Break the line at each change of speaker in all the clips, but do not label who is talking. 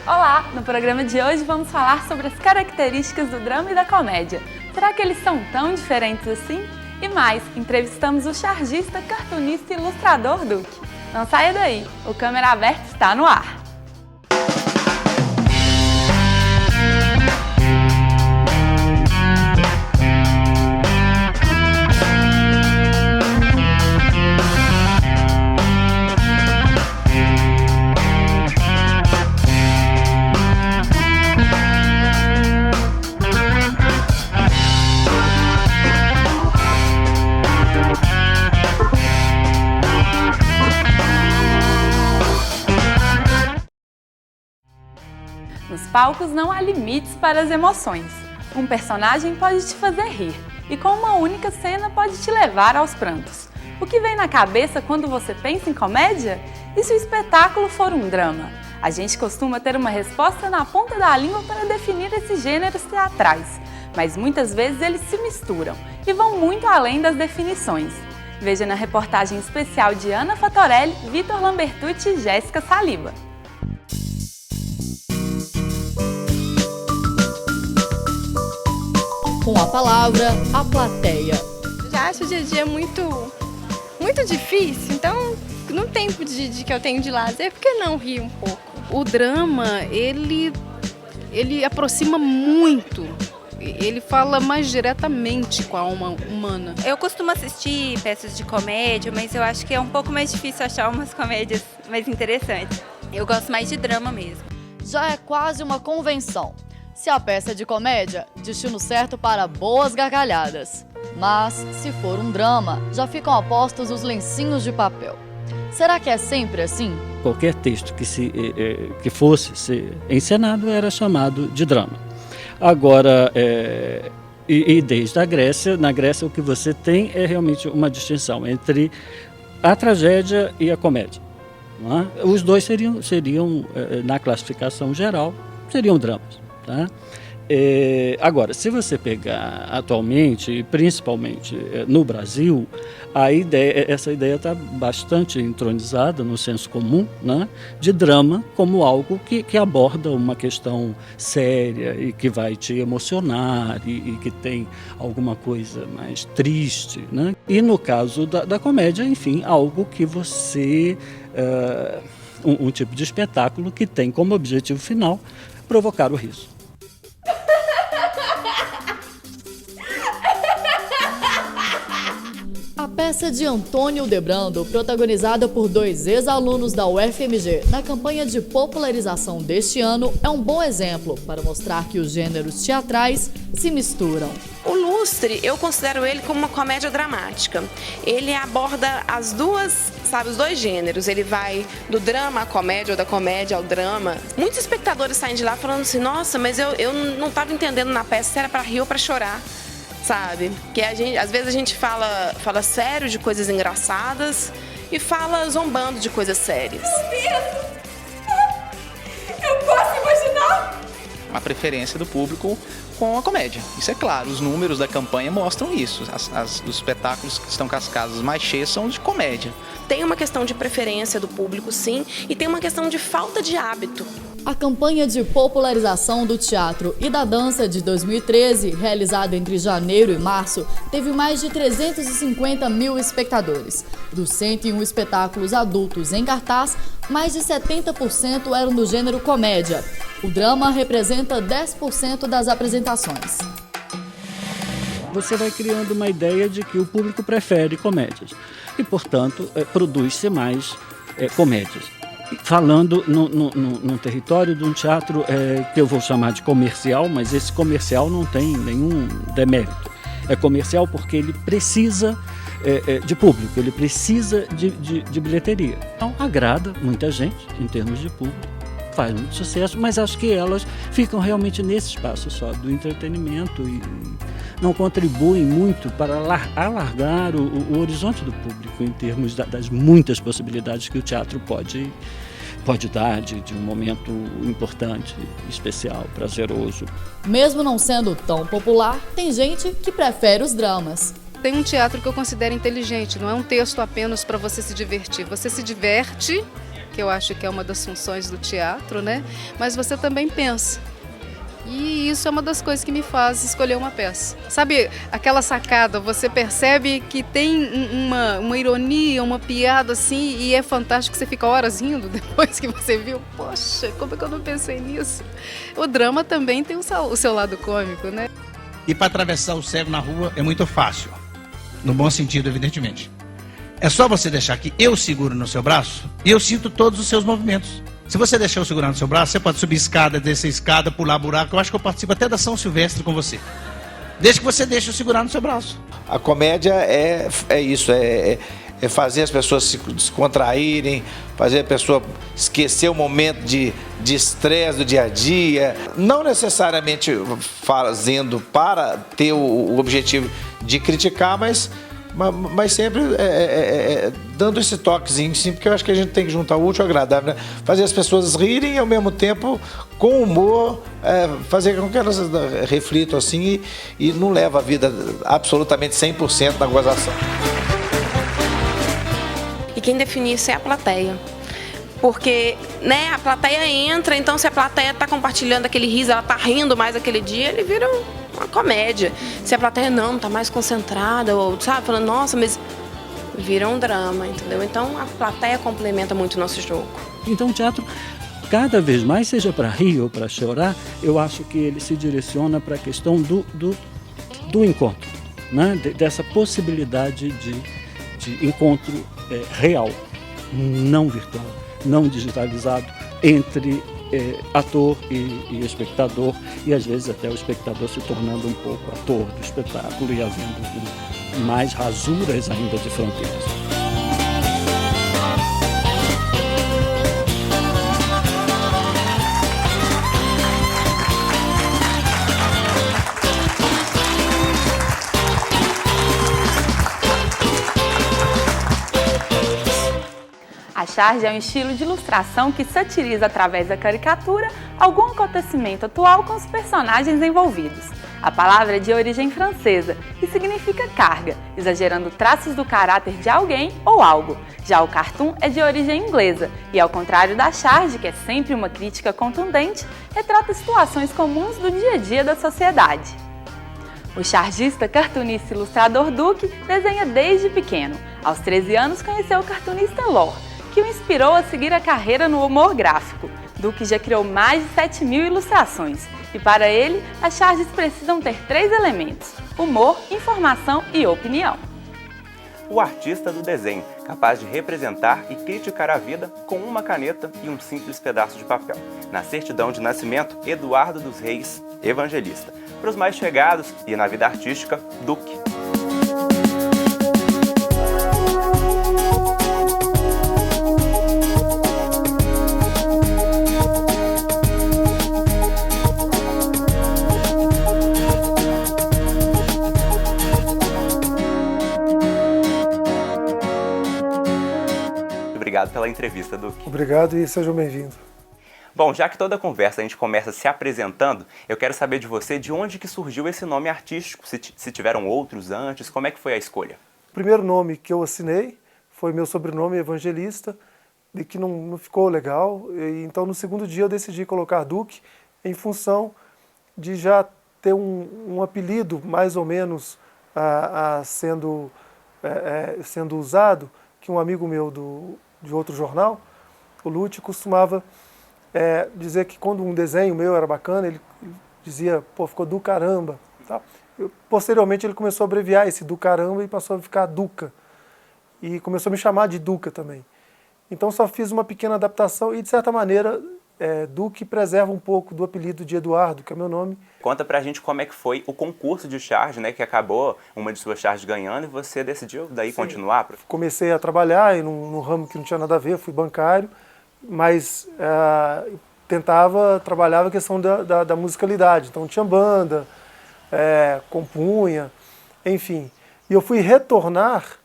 Olá! No programa de hoje vamos falar sobre as características do drama e da comédia. Será que eles são tão diferentes assim? E mais, entrevistamos o chargista, cartunista e ilustrador Duque. Não saia daí, o Câmera Aberta está no ar! Nos palcos não há limites para as emoções. Um personagem pode te fazer rir, e com uma única cena pode te levar aos prantos. O que vem na cabeça quando você pensa em comédia? E se o espetáculo for um drama? A gente costuma ter uma resposta na ponta da língua para definir esses gêneros teatrais, mas muitas vezes eles se misturam e vão muito além das definições. Veja na reportagem especial de Ana Fatorelli, Vitor Lambertucci e Jéssica Saliba.
Com a palavra, a plateia.
Já acho o dia a dia muito difícil, então no tempo que eu tenho de lazer, por que não rir um pouco?
O drama, ele aproxima muito, ele fala mais diretamente com a alma humana.
Eu costumo assistir peças de comédia, mas eu acho que é um pouco mais difícil achar umas comédias mais interessantes. Eu gosto mais de drama mesmo.
Já é quase uma convenção. Se a peça é de comédia, destino certo para boas gargalhadas. Mas, se for um drama, já ficam apostos os lencinhos de papel. Será que é sempre assim?
Qualquer texto que fosse ser encenado era chamado de drama. Agora, desde a Grécia, na Grécia o que você tem é realmente uma distinção entre a tragédia e a comédia. Não é? Os dois seriam, na classificação geral, seriam dramas. Tá? Agora, se você pegar atualmente, principalmente no Brasil, essa ideia está bastante entronizada no senso comum, né, de drama como algo que aborda uma questão séria e que vai te emocionar e que tem alguma coisa mais triste. Né? E no caso da comédia, enfim, algo que você... um tipo de espetáculo que tem como objetivo final provocar o riso.
A peça de Antônio Debrando, protagonizada por 2 ex-alunos da UFMG na campanha de popularização deste ano, é um bom exemplo para mostrar que os gêneros teatrais se misturam.
O Lustre, eu considero ele como uma comédia dramática. Ele aborda os dois gêneros. Ele vai do drama à comédia ou da comédia ao drama. Muitos espectadores saem de lá falando assim, nossa, mas eu não estava entendendo na peça se era para rir ou para chorar. Sabe? Que às vezes a gente fala sério de coisas engraçadas e fala zombando de coisas sérias.
Meu Deus! Eu posso imaginar!
A preferência do público com a comédia. Isso é claro, os números da campanha mostram isso. Os espetáculos que estão com as casas mais cheias são de comédia.
Tem uma questão de preferência do público, sim, e tem uma questão de falta de hábito.
A campanha de popularização do teatro e da dança de 2013, realizada entre janeiro e março, teve mais de 350 mil espectadores. Dos 101 espetáculos adultos em cartaz, mais de 70% eram do gênero comédia. O drama representa 10% das apresentações.
Você vai criando uma ideia de que o público prefere comédias e, portanto, produz-se mais comédias. Falando num território de um teatro que eu vou chamar de comercial, mas esse comercial não tem nenhum demérito. É comercial porque ele precisa de público, ele precisa de bilheteria. Então agrada muita gente em termos de público, faz muito sucesso, mas acho que elas ficam realmente nesse espaço só do entretenimento e não contribuem muito para alargar o horizonte do público em termos das muitas possibilidades que o teatro pode dar de um momento importante, especial, prazeroso.
Mesmo não sendo tão popular, tem gente que prefere os dramas.
Tem um teatro que eu considero inteligente, não é um texto apenas para você se divertir. Você se diverte que eu acho que é uma das funções do teatro, né? Mas você também pensa. E isso é uma das coisas que me faz escolher uma peça. Sabe, aquela sacada, você percebe que tem uma ironia, uma piada assim, e é fantástico, você fica horas rindo depois que você viu. Poxa, como é que eu não pensei nisso? O drama também tem o seu lado cômico, né?
E para atravessar o cego na rua é muito fácil, no bom sentido, evidentemente. É só você deixar que eu seguro no seu braço e eu sinto todos os seus movimentos. Se você deixar eu segurar no seu braço, você pode subir escada, descer escada, pular buraco. Eu acho que eu participo até da São Silvestre com você. Desde que você deixe eu segurar no seu braço.
A comédia é isso, é fazer as pessoas se descontraírem, fazer a pessoa esquecer o momento de estresse do dia a dia. Não necessariamente fazendo para ter o objetivo de criticar, mas sempre dando esse toquezinho, sim, porque eu acho que a gente tem que juntar o útil ao agradável, né? Fazer as pessoas rirem e ao mesmo tempo, com humor, fazer com que elas reflitam assim e não leva a vida absolutamente 100% na gozação.
E quem define isso é a plateia. Porque, né, a plateia entra, então se a plateia está compartilhando aquele riso, ela está rindo mais aquele dia, ele vira uma comédia. Se a plateia não está mais concentrada, ou sabe, falando, nossa, mas vira um drama, entendeu? Então a plateia complementa muito o nosso jogo.
Então o teatro, cada vez mais, seja para rir ou para chorar, eu acho que ele se direciona para a questão do encontro, né? Dessa possibilidade de encontro real, não virtual, não digitalizado, entre ator e espectador, e às vezes até o espectador se tornando um pouco ator do espetáculo e havendo mais rasuras ainda de fronteiras.
A charge é um estilo de ilustração que satiriza através da caricatura algum acontecimento atual com os personagens envolvidos. A palavra é de origem francesa e significa carga, exagerando traços do caráter de alguém ou algo. Já o cartoon é de origem inglesa e, ao contrário da charge, que é sempre uma crítica contundente, retrata situações comuns do dia a dia da sociedade. O chargista, cartunista e ilustrador Duque desenha desde pequeno. Aos 13 anos conheceu o cartunista Lor, que o inspirou a seguir a carreira no humor gráfico. Duque já criou mais de 7.000 ilustrações e, para ele, as charges precisam ter 3 elementos: humor, informação e opinião.
O artista do desenho, capaz de representar e criticar a vida com uma caneta e um simples pedaço de papel. Na certidão de nascimento, Eduardo dos Reis Evangelista. Para os mais chegados e na vida artística, Duque. Obrigado pela entrevista, Duque.
Obrigado e sejam bem-vindos.
Bom, já que toda conversa a gente começa se apresentando, eu quero saber de você de onde que surgiu esse nome artístico, se tiveram outros antes, como é que foi a escolha?
O primeiro nome que eu assinei foi meu sobrenome Evangelista, e que não ficou legal, e então no segundo dia eu decidi colocar Duque em função de já ter um apelido mais ou menos sendo usado, que um amigo meu de outro jornal, o Lute, costumava dizer que quando um desenho meu era bacana, ele dizia, pô, ficou do caramba. Tá? Posteriormente ele começou a abreviar esse do caramba e passou a ficar Duca. E começou a me chamar de Duca também. Então só fiz uma pequena adaptação e, de certa maneira, Duque preserva um pouco do apelido de Eduardo, que é meu nome.
Conta pra gente como é que foi o concurso de charge, né, que acabou uma de suas charges ganhando e você decidiu daí continuar?
Comecei a trabalhar num ramo que não tinha nada a ver, fui bancário, mas trabalhava a questão da musicalidade. Então tinha banda, compunha, enfim. E eu fui retornar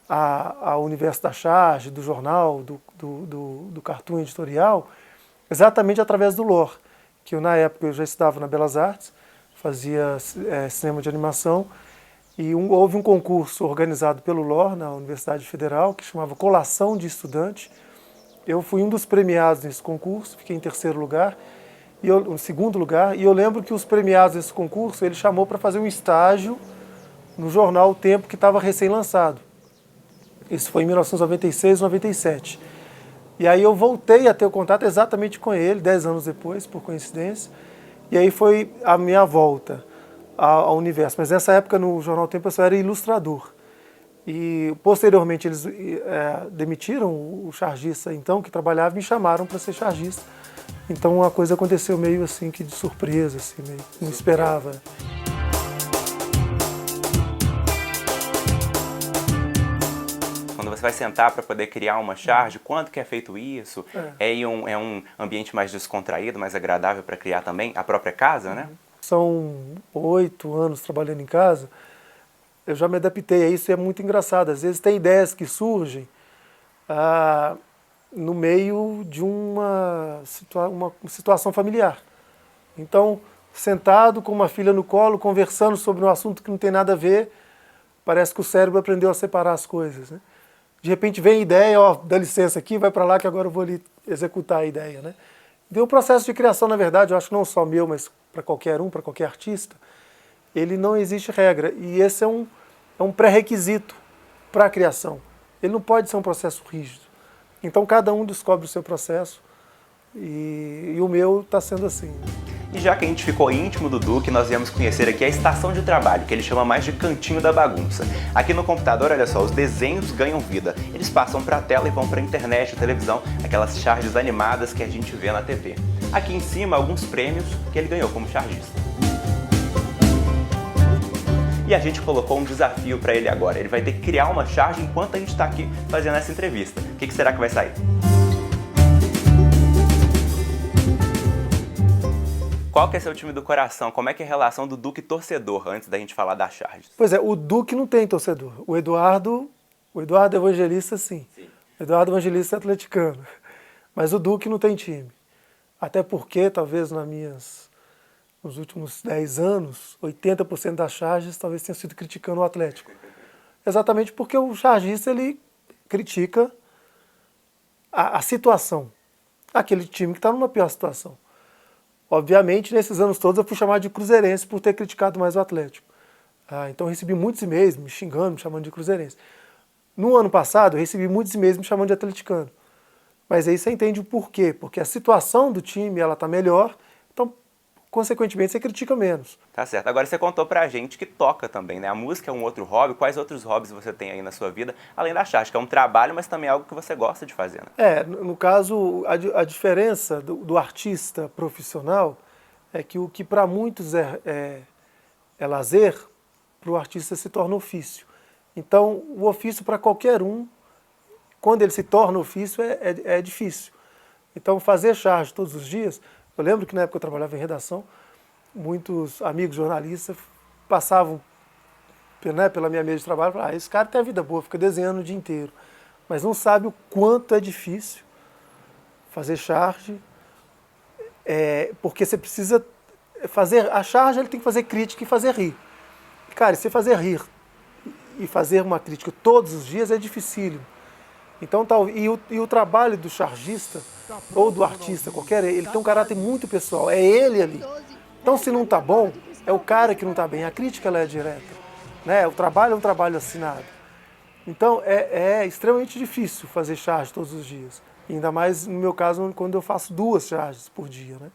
ao universo da charge, do jornal, do cartoon editorial, exatamente através do Lor, que na época eu já estava na Belas Artes, fazia cinema de animação, e houve um concurso organizado pelo Lor na Universidade Federal, que chamava Colação de Estudante, Eu fui um dos premiados nesse concurso, fiquei em terceiro lugar, em segundo lugar, e eu lembro que os premiados desse concurso, ele chamou para fazer um estágio no jornal O Tempo, que estava recém-lançado. Isso foi em 1996, 97. E aí eu voltei a ter o contato exatamente com ele, 10 anos depois, por coincidência, e aí foi a minha volta ao universo. Mas nessa época, no Jornal O Tempo, eu só era ilustrador. E posteriormente eles demitiram o chargista, então, que trabalhava, e me chamaram para ser chargista. Então a coisa aconteceu meio assim, que de surpresa, assim, meio, não esperava.
Quando você vai sentar para poder criar uma charge, quando que é feito isso? É um ambiente mais descontraído, mais agradável para criar também a própria casa, né?
São 8 anos trabalhando em casa, eu já me adaptei a isso e é muito engraçado. Às vezes tem ideias que surgem no meio de uma situação familiar. Então, sentado com uma filha no colo, conversando sobre um assunto que não tem nada a ver, parece que o cérebro aprendeu a separar as coisas, né? De repente vem a ideia, ó, dá licença aqui, vai para lá que agora eu vou ali executar a ideia, né? Então, o processo de criação, na verdade, eu acho que não só meu, mas para qualquer um, para qualquer artista, ele não existe regra. E esse é um pré-requisito para a criação. Ele não pode ser um processo rígido. Então, cada um descobre o seu processo e o meu está sendo assim.
E já que a gente ficou íntimo do Duque, nós viemos conhecer aqui a estação de trabalho, que ele chama mais de cantinho da bagunça. Aqui no computador, olha só, os desenhos ganham vida. Eles passam para a tela e vão para a internet, a televisão, aquelas charges animadas que a gente vê na TV. Aqui em cima, alguns prêmios que ele ganhou como chargista. E a gente colocou um desafio para ele agora. Ele vai ter que criar uma charge enquanto a gente está aqui fazendo essa entrevista. O que será que vai sair? Qual que é seu time do coração? Como é que é a relação do Duque torcedor, antes da gente falar da charge?
Pois é, o Duque não tem torcedor. O Eduardo Evangelista, sim. O Eduardo Evangelista é atleticano. Mas o Duque não tem time. Até porque, talvez nos últimos 10 anos, 80% das charges talvez tenham sido criticando o Atlético. Exatamente porque o chargista, ele critica a situação. Aquele time que está numa pior situação. Obviamente, nesses anos todos, eu fui chamado de cruzeirense por ter criticado mais o Atlético. Então, eu recebi muitos e-mails me xingando, me chamando de cruzeirense. No ano passado, eu recebi muitos e-mails me chamando de atleticano. Mas aí você entende o porquê. Porque a situação do time está melhor, então, consequentemente, você critica menos.
Tá certo. Agora, você contou pra gente que toca também, né? A música é um outro hobby. Quais outros hobbies você tem aí na sua vida, além da charge, que é um trabalho, mas também é algo que você gosta de fazer, né?
No caso, a diferença do artista profissional é que o que para muitos é lazer, para o artista se torna ofício. Então, o ofício para qualquer um, quando ele se torna ofício, é difícil. Então, fazer charge todos os dias... Eu lembro que na época eu trabalhava em redação, muitos amigos jornalistas passavam pela minha mesa de trabalho e falavam, esse cara tem a vida boa, fica desenhando o dia inteiro. Mas não sabe o quanto é difícil fazer charge, porque você precisa fazer... A charge ele tem que fazer crítica e fazer rir. Cara, se você fazer rir e fazer uma crítica todos os dias é dificílimo. Então, e o trabalho do chargista, ou do artista qualquer, ele tem um caráter muito pessoal, é ele ali. Então, se não está bom, é o cara que não está bem, a crítica ela é direta. Né? O trabalho é um trabalho assinado. Então, é extremamente difícil fazer charge todos os dias. Ainda mais, no meu caso, quando eu faço 2 charges por dia. Né?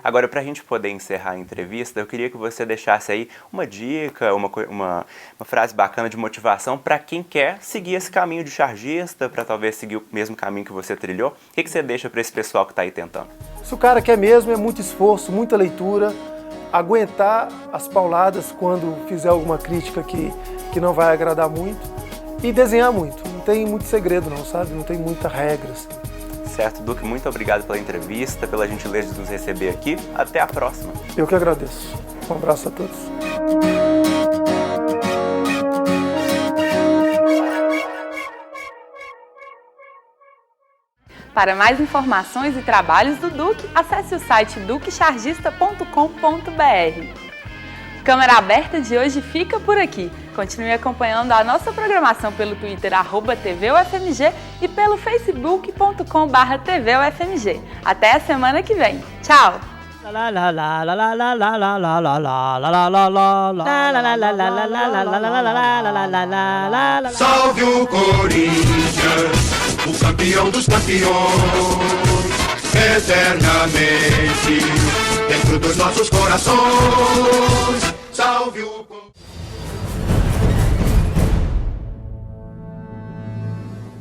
Agora, para a gente poder encerrar a entrevista, eu queria que você deixasse aí uma dica, uma frase bacana de motivação para quem quer seguir esse caminho de chargista, para talvez seguir o mesmo caminho que você trilhou. O que você deixa para esse pessoal que está aí tentando?
Se o cara quer mesmo, é muito esforço, muita leitura, aguentar as pauladas quando fizer alguma crítica que não vai agradar muito e desenhar muito. Não tem muito segredo não, sabe? Não tem muita regra, assim.
Certo, Duque, muito obrigado pela entrevista, pela gentileza de nos receber aqui. Até a próxima.
Eu que agradeço. Um abraço a todos.
Para mais informações e trabalhos do Duque, acesse o site duquechargista.com.br. Câmera Aberta de hoje fica por aqui. Continue acompanhando a nossa programação pelo Twitter @TVUFMG e pelo facebook.com/TVUFMG. Até a semana que vem. Tchau!
Salve o Corinthians, o campeão dos campeões, eternamente dentro dos nossos corações. Salve o